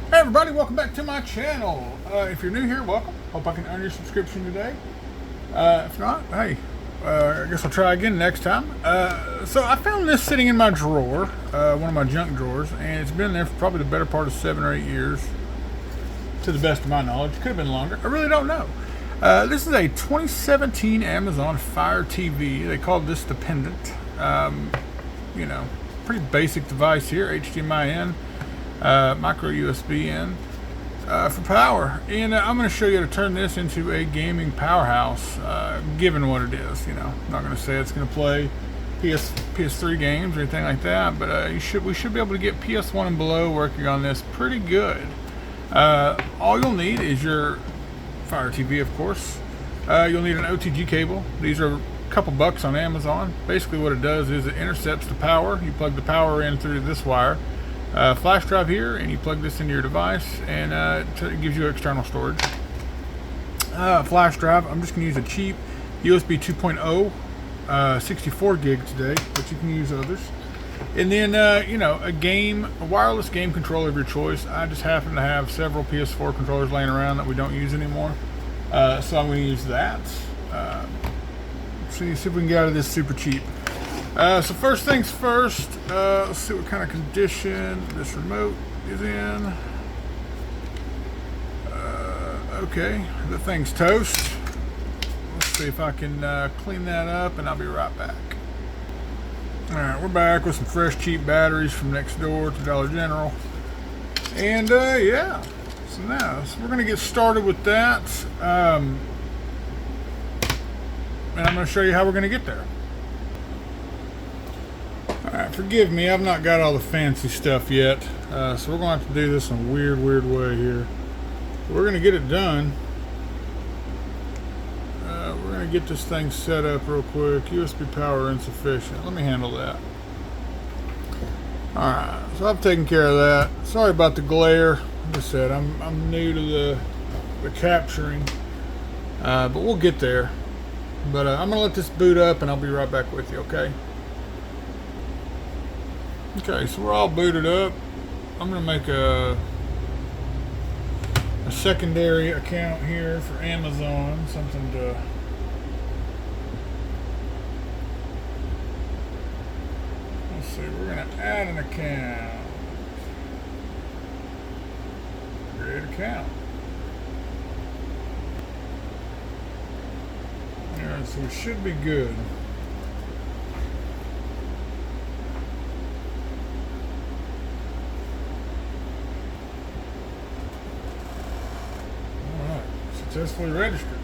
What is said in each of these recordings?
Hey everybody, welcome back to my channel. If you're new here, welcome. Hope I can earn your subscription today. If not, hey, I guess I'll try again next time. So I found this sitting in my drawer, one of my junk drawers, and it's been there for probably the better part of 7 or 8 years, to the best of my knowledge. Could have been longer. I really don't know. This is a 2017 Amazon Fire TV. They called this the Pendant. You know, pretty basic device here, HDMI in. Micro USB in for power, and I'm going to show you how to turn this into a gaming powerhouse, given what it is. You know, I'm not going to say it's going to play PS3 games or anything like that, but we should be able to get PS1 and below working on this pretty good. All you'll need is your Fire TV, of course. You'll need an OTG cable. These are a couple bucks on Amazon. Basically what it does is it intercepts the power. You plug the power in through this wire. Flash drive here, and you plug this into your device, and it gives you external storage. Flash drive, I'm just going to use a cheap USB 2.0, 64 gig today, but you can use others. And then, you know, a wireless game controller of your choice. I just happen to have several PS4 controllers laying around that we don't use anymore, so I'm going to use that. So you see if we can get out of this super cheap. So first things first, let's see what kind of condition this remote is in. Okay, the thing's toast. Let's see if I can clean that up, and I'll be right back. Alright, we're back with some fresh cheap batteries from next door to Dollar General. And yeah, so we're going to get started with that. And I'm going to show you how we're going to get there. Alright, forgive me, I've not got all the fancy stuff yet, so we're going to have to do this in a weird way here. We're going to get it done. We're going to get this thing set up real quick. USB power insufficient. Let me handle that. Alright, so I've taken care of that. Sorry about the glare. Like I said, I'm new to the capturing, but we'll get there. But I'm going to let this boot up, and I'll be right back with you, okay? Okay, so we're all booted up. I'm going to make a secondary account here for Amazon, something to let's see, we're going to add an account. Create account. Alright, so we should be good. Successfully registered.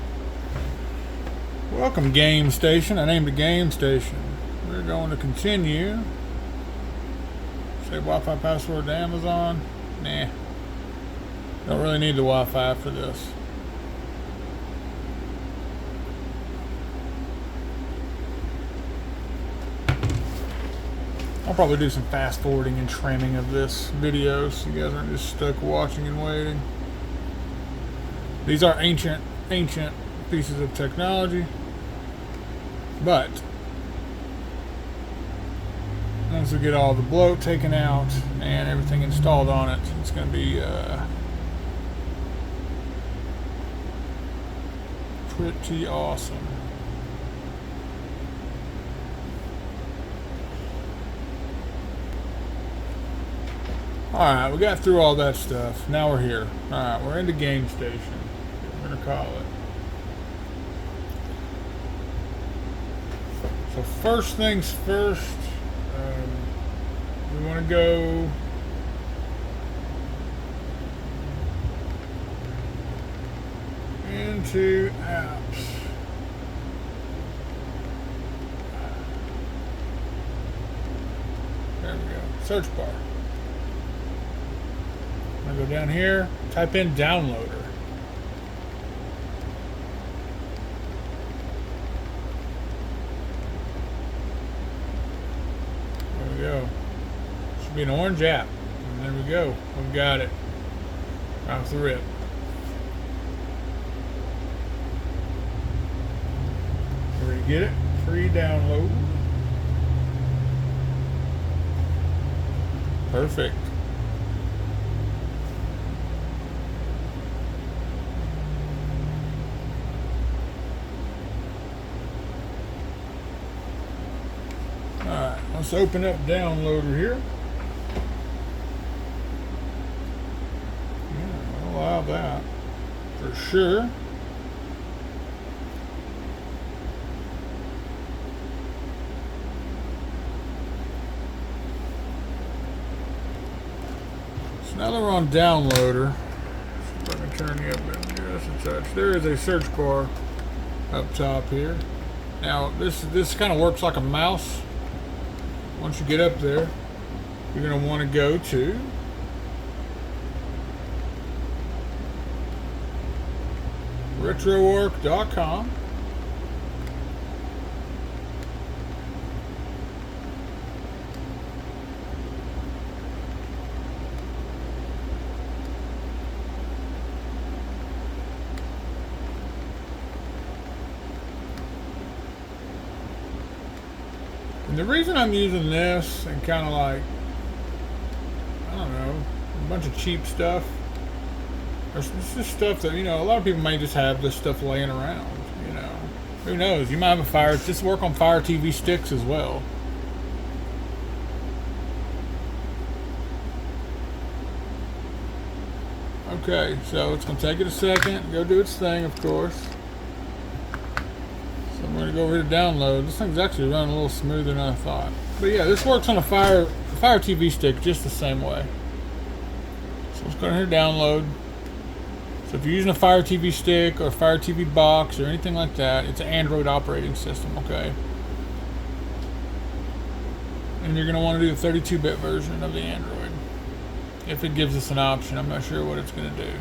Welcome, Game Station. I named it Game Station. We're going to continue. Say Wi-Fi password to Amazon. Nah. Don't really need the Wi-Fi for this. I'll probably do some fast forwarding and trimming of this video so you guys aren't just stuck watching and waiting. These are ancient pieces of technology, but once we get all the bloat taken out and everything installed on it, it's going to be pretty awesome. Alright, we got through all that stuff. Now we're here. Alright, we're into Game Station. We're going to call it. So first things first, we want to go into apps. There we go. Search bar. I'm going to go down here, type in downloader. There we go. Should be an orange app. And there we go. We've got it. Off the rip. Where you get it? Free download. Perfect. Let's open up downloader here. Yeah, I'll allow that for sure. So now that we're on downloader, see if I can turn you up in just a touch. There is a search bar up top here. Now this kind of works like a mouse. Once you get up there, you're going to want to go to retroarch.com. And the reason I'm using this and kind of like, I don't know, a bunch of cheap stuff, it's just stuff that, you know, a lot of people may just have this stuff laying around, you know. Who knows? You might have a Fire, just work on Fire TV sticks as well. Okay, so it's going to take it a second, go do its thing, of course. I'm going to go over here to download. This thing's actually running a little smoother than I thought. But yeah, this works on a Fire TV stick just the same way. So let's go ahead and download. So if you're using a Fire TV stick or a Fire TV box or anything like that, it's an Android operating system, okay? And you're going to want to do the 32-bit version of the Android. If it gives us an option, I'm not sure what it's going to do.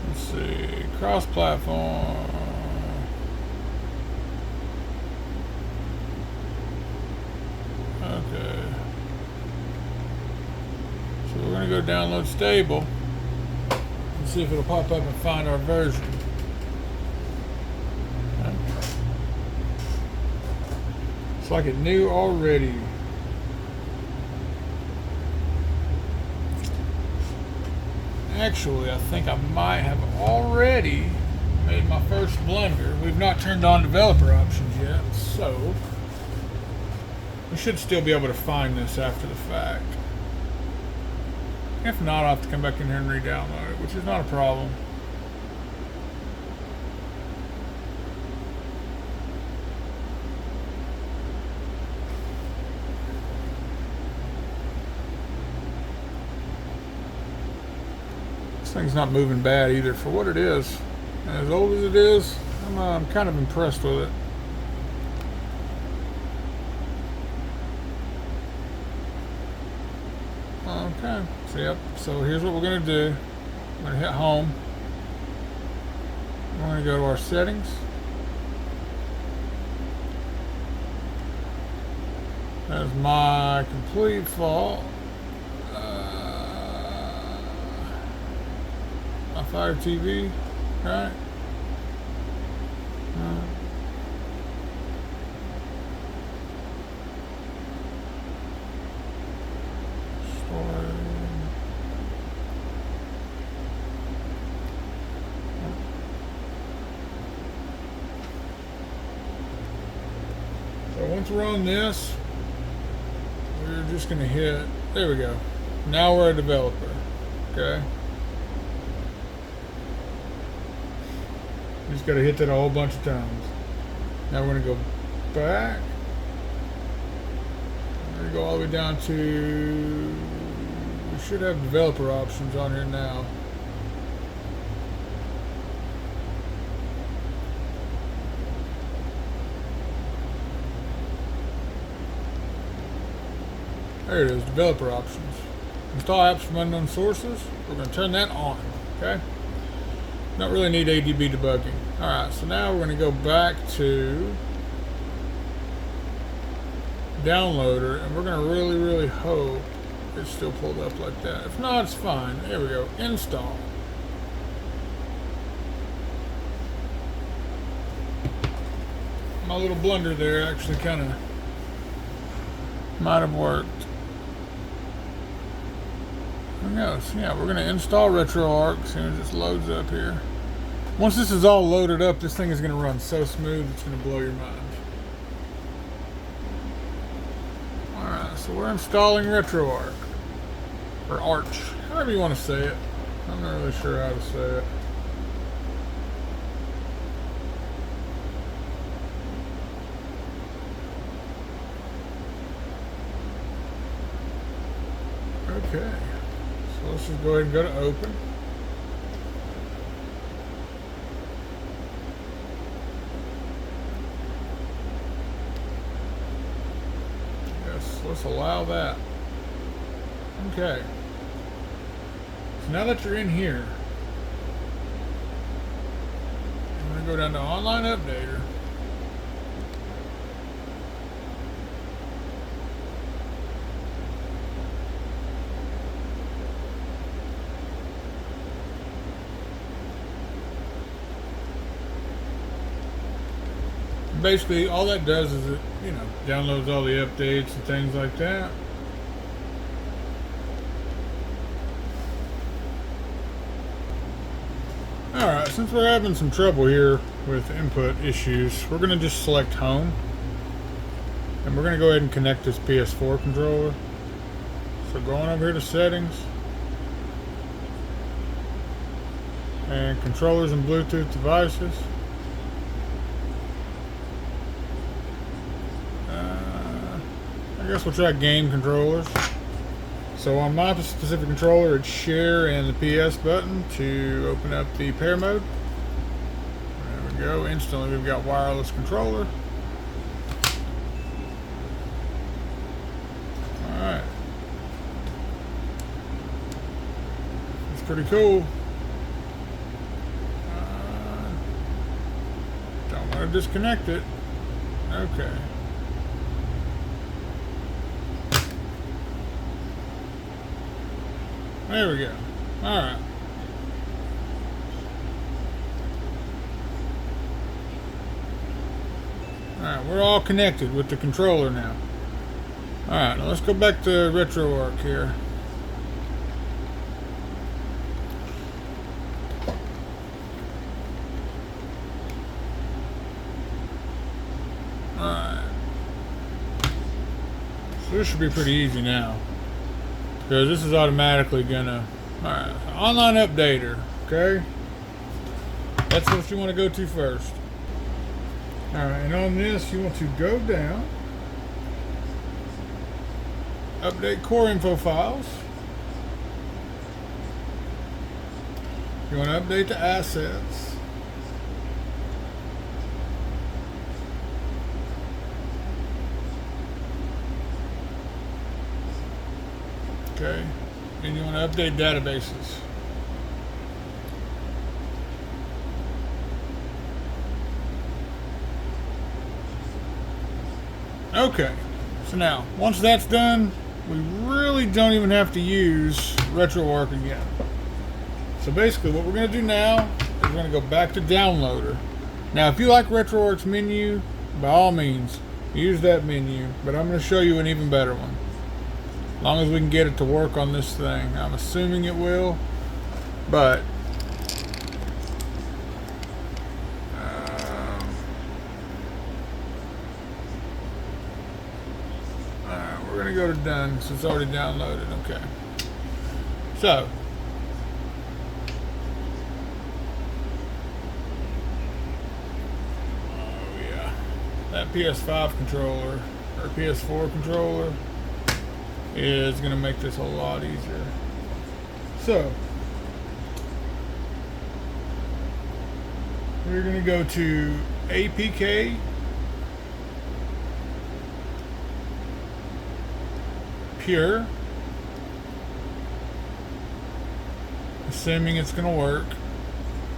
Let's see, cross-platform. Okay. So we're going to go download stable and see if it'll pop up and find our version. Okay. It's like it knew already. Actually, I think I might have already made my first blunder. We've not turned on developer options yet, so we should still be able to find this after the fact. If not, I'll have to come back in here and re-download it, which is not a problem. This thing's not moving bad either for what it is. And as old as it is, I'm kind of impressed with it. Okay, so yep, so here's what we're going to do. I'm going to hit home. We're going to go to our settings. That's my complete fault. My Fire TV, right? So once we're on this, we're just going to hit, there we go. Now we're a developer, okay? You just got to hit that a whole bunch of times. Now we're going to go back. We're going to go all the way down to, we should have developer options on here now. There it is, developer options. Install apps from unknown sources. We're going to turn that on, okay? Don't really need ADB debugging. Alright, so now we're going to go back to downloader, and we're going to really hope it's still pulled up like that. If not, it's fine. There we go. Install. My little blunder there actually kind of might have worked. There we go. So yeah, we're going to install RetroArch as soon as this loads up here. Once this is all loaded up, this thing is going to run so smooth, it's going to blow your mind. Alright, so we're installing RetroArch. Or Arch, however you want to say it. I'm not really sure how to say it. Okay, so let's just go ahead and go to open. Yes, let's allow that. Okay. So now that you're in here, I'm going to go down to Online Updater. Basically, all that does is it, downloads all the updates and things like that. Alright, since we're having some trouble here with input issues, we're going to just select Home. And we're going to go ahead and connect this PS4 controller. So going over here to Settings. And Controllers and Bluetooth Devices. I guess we'll try Game Controllers. So on my specific controller, it's Share and the PS button to open up the pair mode. There we go. Instantly we've got wireless controller. Alright. It's pretty cool. Don't want to disconnect it. Okay. There we go. Alright. Alright, we're all connected with the controller now. Alright, now let's go back to RetroArch here. Alright. So this should be pretty easy now. Because this is automatically gonna... Alright, Online Updater, okay? That's what you want to go to first. Alright, and on this you want to go down, update core info files. You want to update the assets. Okay, and you want to update databases. Okay, so now, once that's done, we really don't even have to use RetroArch again. So basically what we're going to do now is we're going to go back to Downloader. Now if you like RetroArch's menu, by all means, use that menu, but I'm going to show you an even better one. As long as we can get it to work on this thing. I'm assuming it will, but we're gonna go to done since it's already downloaded. Okay, so yeah, that PS5 controller or PS4 controller is going to make this a lot easier. So we're going to go to APK Pure, assuming it's going to work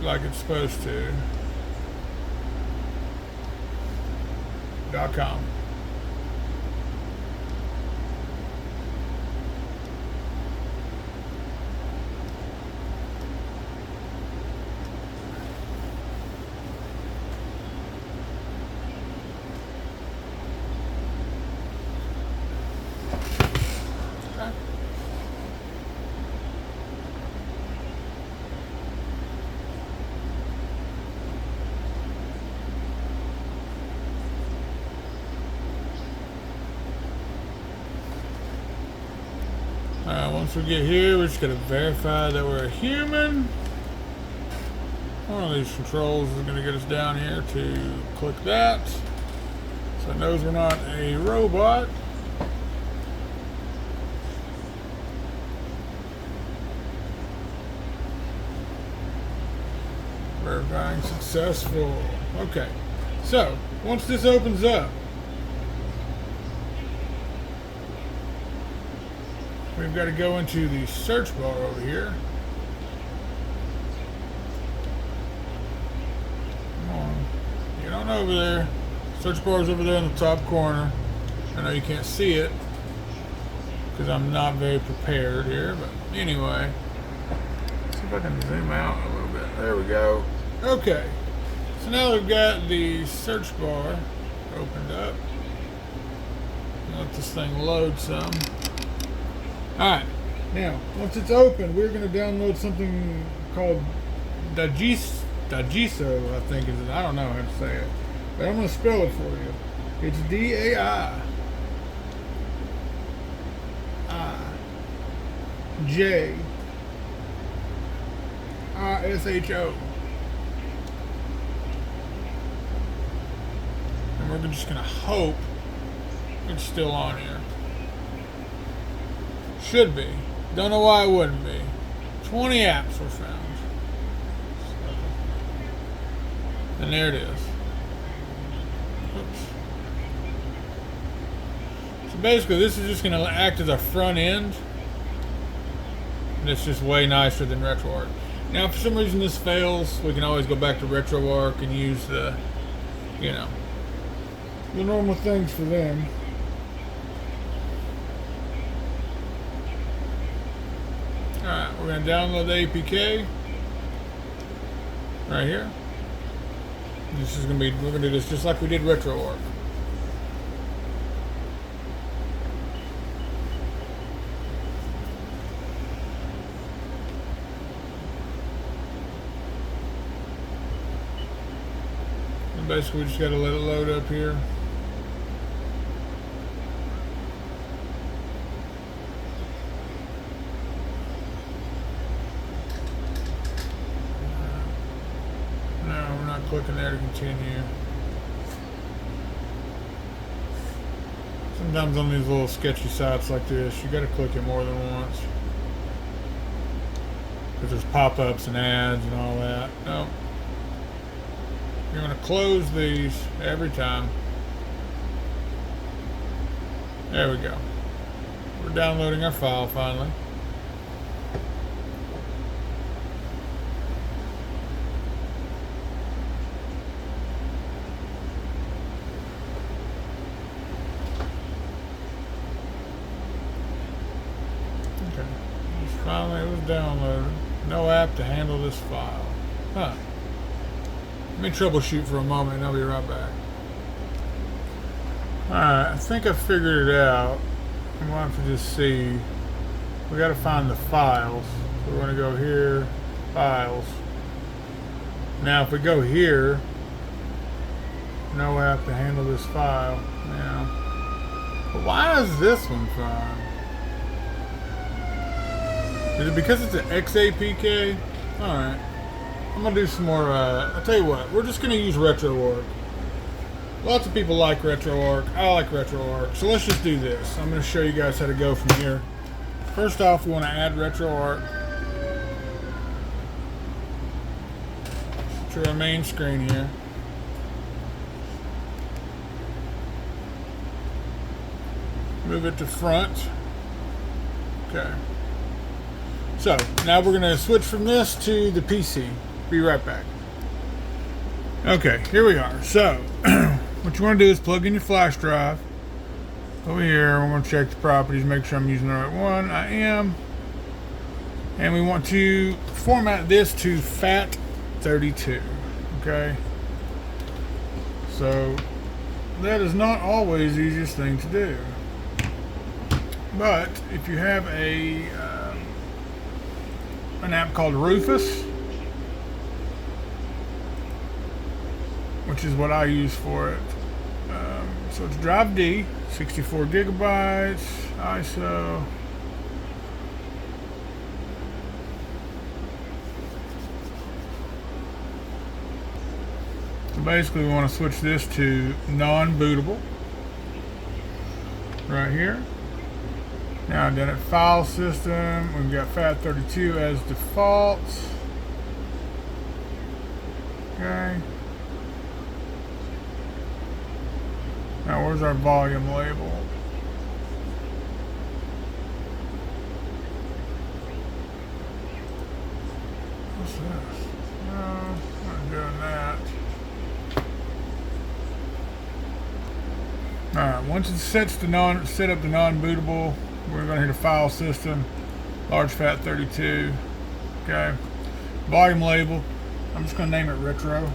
like it's supposed to, .com. Once we get here, we're just going to verify that we're a human. One of these controls is going to get us down here to click that. So it knows we're not a robot. Verifying successful. Okay. So, once this opens up, we've got to go into the search bar over here. Come on. Get on over there. Search bar is over there in the top corner. I know you can't see it because I'm not very prepared here, but anyway. Let's see if I can zoom out a little bit. There we go. Okay. So now we've got the search bar opened up. Let this thing load some. Alright, now, once it's open, we're going to download something called Dajiso, I think is it. I don't know how to say it. But I'm going to spell it for you. It's D-A-I-J-I-S-H-O. And we're just going to hope it's still on here. Should be. Don't know why it wouldn't be. 20 apps were found. And there it is. Oops. So basically this is just going to act as a front end. And it's just way nicer than RetroArch. Now if for some reason this fails, we can always go back to RetroArch and use the, you know, the normal things for them. Alright, we're going to download the APK right here. This is going to be, we're going to do this just like we did RetroArch. And basically we just got to let it load up here. Clicking there to continue. Sometimes on these little sketchy sites like this, you got to click it more than once because there's pop-ups and ads and all that. No, you're going to close these every time. There we go. We're downloading our file finally. Finally, it was downloaded. No app to handle this file. Huh. Let me troubleshoot for a moment and I'll be right back. Alright, I think I figured it out. I'm going to have to just see. We got to find the files. So we're going to go here, files. Now, if we go here, no app to handle this file. Now, but why is this one fine? Is it because it's an XAPK? Alright. I'm going to do some more, I'll tell you what, we're just going to use RetroArch. Lots of people like RetroArch. I like RetroArch. So let's just do this. I'm going to show you guys how to go from here. First off, we want to add RetroArch to our main screen here. Move it to front. Okay. So, now we're going to switch from this to the PC. Be right back. Okay, here we are. So, what you want to do is plug in your flash drive. Over here, we're going to check the properties, make sure I'm using the right one. I am. And we want to format this to FAT32. Okay? So, that is not always the easiest thing to do. But, if you have an app called Rufus, which is what I use for it. So it's Drive D, 64 gigabytes, ISO. basically we want to switch this to non-bootable right here. Now down at file system, we've got FAT32 as default. Okay. Now where's our volume label? What's this? No, I'm not doing that. Alright, once it sets to set up the non-bootable, we're going to hit a file system, large FAT32. Okay. Volume label, I'm just going to name it retro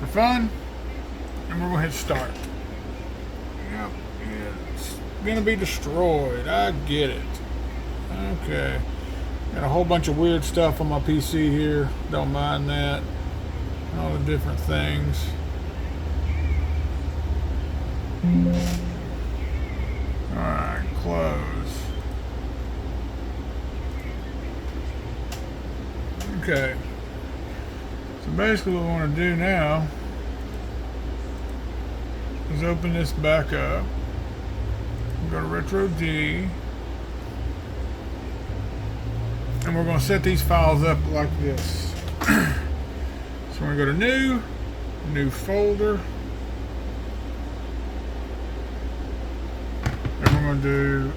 for fun, and we're going to hit start. Yep, it's going to be destroyed. I get it. Okay. Got a whole bunch of weird stuff on my PC here. Don't mind that. All the different things. Alright, close. Okay. So basically what we want to do now is open this back up. Go to Retro D. And we're going to set these files up like this. So we're going to go to new folder. And we're going to do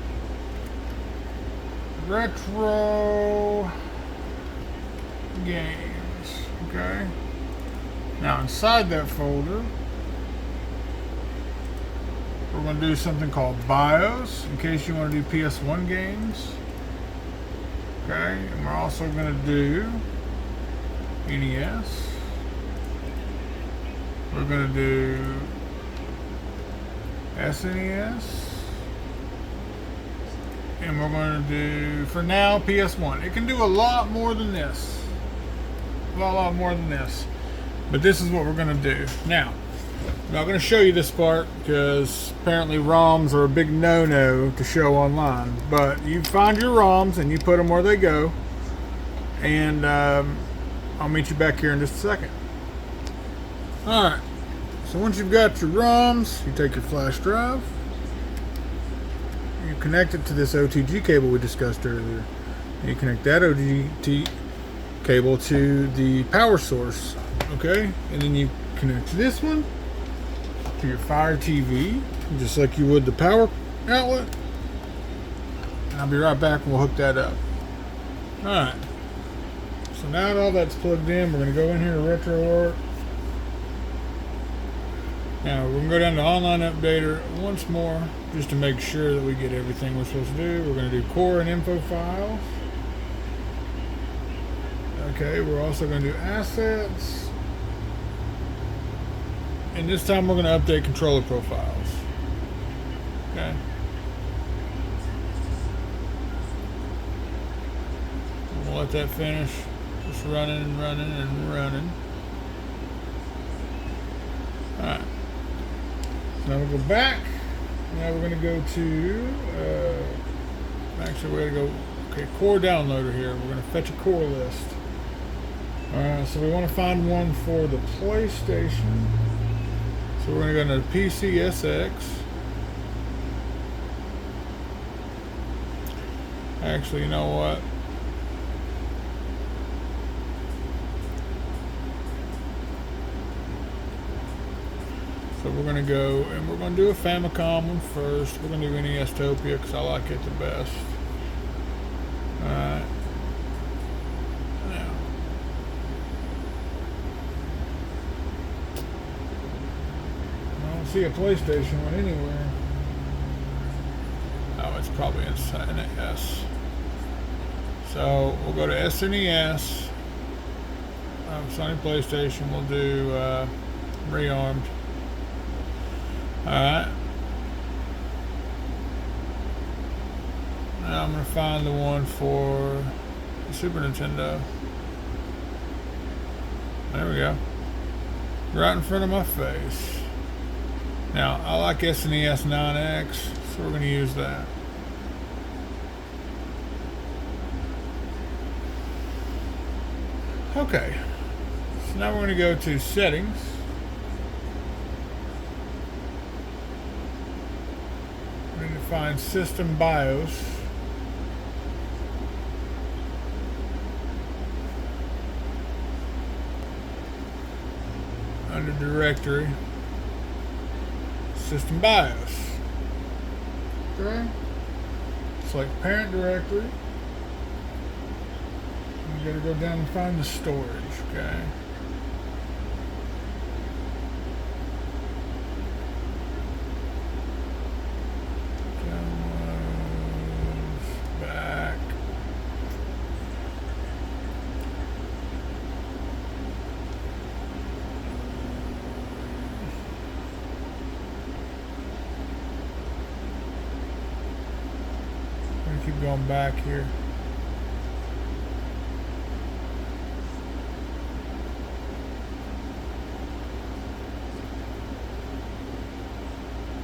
retro games. Okay. Now inside that folder, we're going to do something called BIOS in case you want to do PS1 games. Okay, and we're also going to do NES. We're going to do SNES. And we're going to do, for now, PS1. It can do a lot more than this. A lot more than this. But this is what we're going to do. Now, I'm not going to show you this part because apparently ROMs are a big no-no to show online. But you find your ROMs and you put them where they go. And I'll meet you back here in just a second. Alright. So once you've got your ROMs, you take your flash drive. You connect it to this OTG cable we discussed earlier. And you connect that OTG cable to the power source. Okay? And then you connect this one to your Fire TV, just like you would the power outlet. And I'll be right back and we'll hook that up. Alright. So now that all that's plugged in, we're going to go in here to RetroArch. Now we're going to go down to Online Updater once more, just to make sure that we get everything we're supposed to do. We're going to do Core and Info files. Okay, we're also going to do Assets. And this time we're going to update controller profiles. Okay. We'll let that finish. Just running and running and running. Alright. So now we'll go back. Now we're going to go to, actually we're going to go, okay, core downloader here. We're going to fetch a core list. Alright, so we want to find one for the PlayStation. So we're going to go to PCSX. Actually, you know what? So we're going to go and we're going to do a Famicom one first. We're going to do NEStopia because I like it the best. Alright. Now. I don't see a PlayStation one anywhere. Oh, it's probably inside an S. So we'll go to SNES. Sony PlayStation. We'll do rearmed. Alright. Now I'm going to find the one for the Super Nintendo. There we go. Right in front of my face. Now, I like SNES 9X, so we're going to use that. Okay. So now we're going to go to settings. We're going to find system BIOS. Under directory, system BIOS. Okay. Select parent directory. You gotta go down and find the storage. Okay. Downloads, back. Keep going back here.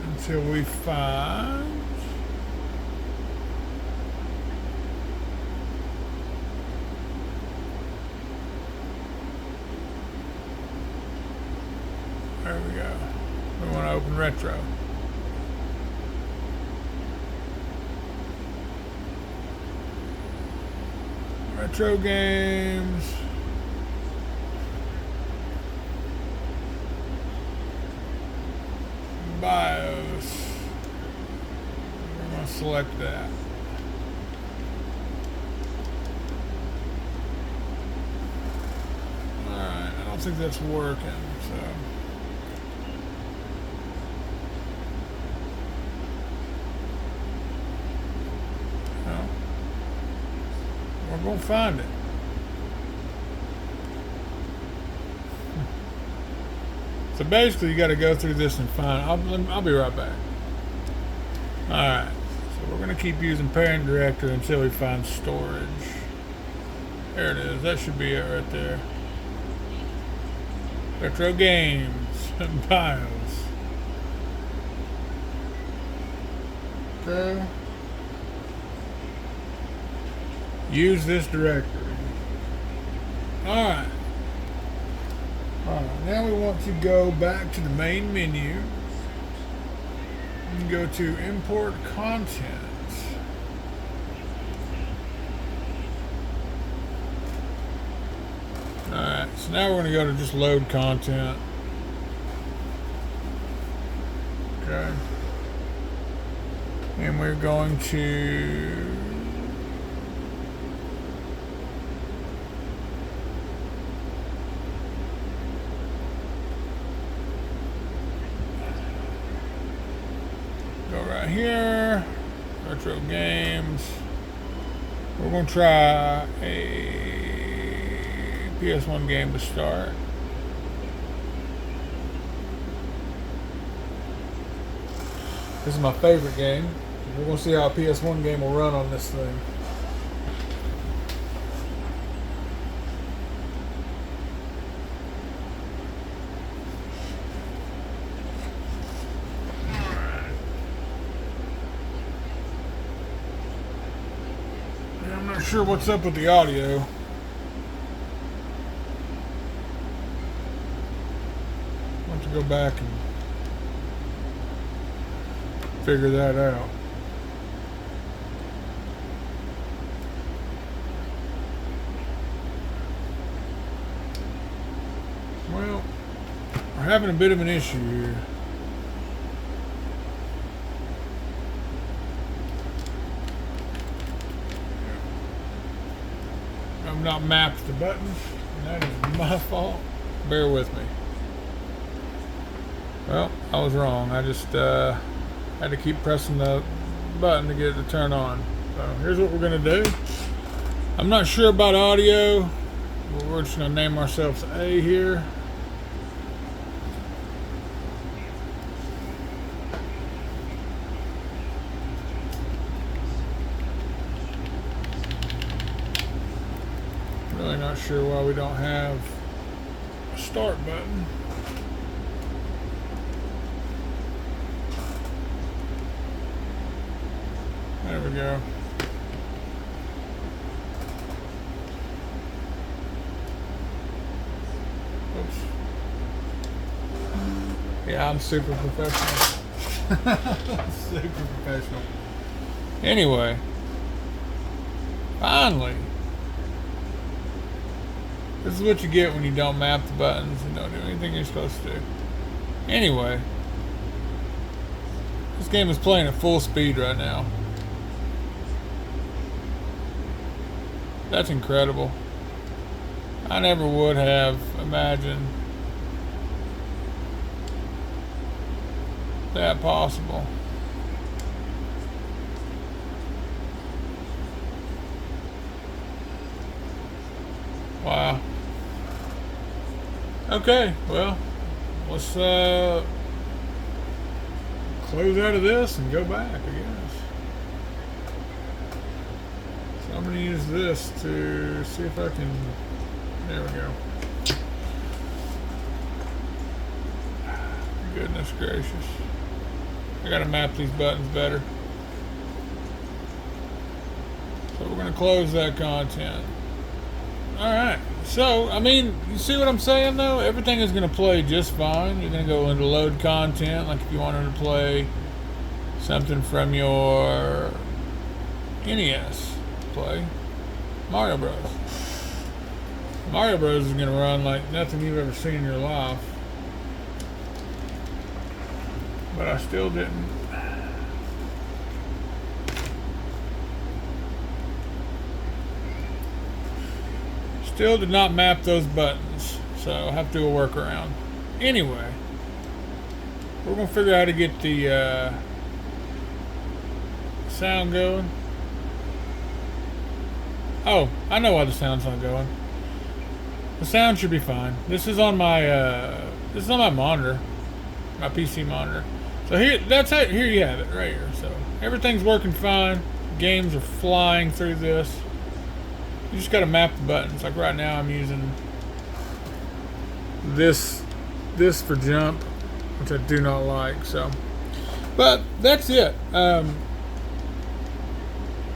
Until we find there we go. We want to open retro. Retro games. BIOS. We're going to select that. Alright, I don't think that's working, so. We're going to find it. So basically you got to go through this and find. I'll be right back. Alright, so we're going to keep using parent directory until we find storage. There it is. That should be it right there. Retro games and BIOS. Okay. Use this directory. Alright. Alright, now we want to go back to the main menu and go to import content. Alright, so now we're going to go to just load content. Okay. And we're going to go right here, retro games. We're going to try a PS1 game to start. This is my favorite game. We're going to see how a PS1 game will run on this thing. I'm not sure what's up with the audio. I want to go back and figure that out. Well, we're having a bit of an issue here. I've not mapped the buttons, and that is my fault. Bear with me. Well, I was wrong. I just had to keep pressing the button to get it to turn on. So here's what we're going to do. I'm not sure about audio. We're just going to name ourselves A here. Really not sure why we don't have a start button. There we go. Yeah, I'm super professional. Super professional. Anyway, finally, this is what you get when you don't map the buttons and don't do anything you're supposed to do. Anyway, this game is playing at full speed right now. That's incredible. I never would have imagined that possible. Wow. Okay, well, let's close out of this and go back, I guess. So I'm going to use this to see if I can. There we go. Goodness gracious. I gotta map these buttons better. So we're gonna close that content. Alright, so, I mean, you see what I'm saying though? Everything is gonna play just fine. You're gonna go into load content, like if you wanted to play something from your NES, play Mario Bros. Mario Bros is gonna run like nothing you've ever seen in your life. But I still didn't. Still did not map those buttons, so I'll have to do a workaround. Anyway, we're gonna figure out how to get the sound going. Oh, I know why the sound's not going. The sound should be fine. This is on my monitor, my PC monitor. So here you have it right here. So everything's working fine. Games are flying through this. You just got to map the buttons. Like right now, I'm using this for jump, which I do not like. So, but that's it. You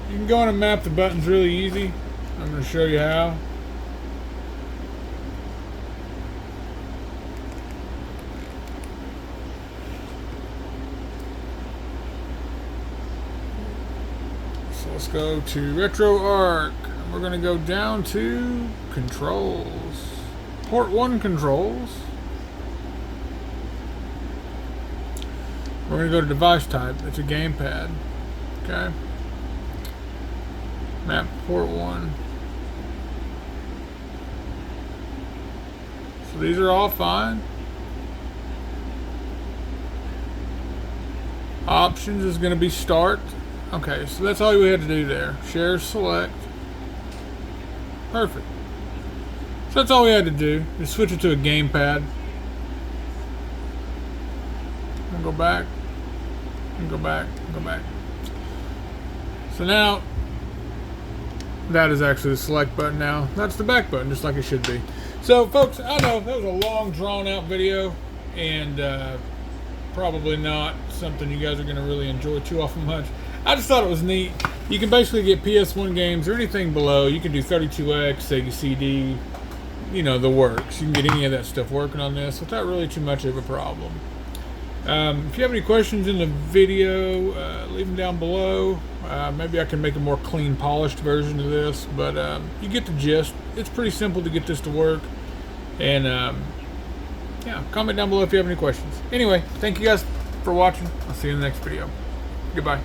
can go in and map the buttons really easy. I'm going to show you how. Let's go to RetroArch. We're going to go down to controls. Port 1 controls. We're going to go to device type. It's a gamepad. Okay. Map port 1. So these are all fine. Options is going to be start. Okay, so that's all we had to do there. Share, select. Perfect. So that's all we had to do. Just switch it to a gamepad. And go back. And go back. And go back. So now, that is actually the select button now. That's the back button, just like it should be. So, folks, I know that was a long, drawn-out video. And probably not something you guys are going to really enjoy too often much. I just thought it was neat. You can basically get PS1 games or anything below. You can do 32X, Sega CD, you know, the works. You can get any of that stuff working on this without really too much of a problem. If you have any questions in the video, leave them down below. Maybe I can make a more clean, polished version of this, but you get the gist. It's pretty simple to get this to work. And yeah, comment down below if you have any questions. Anyway, thank you guys for watching. I'll see you in the next video. Goodbye.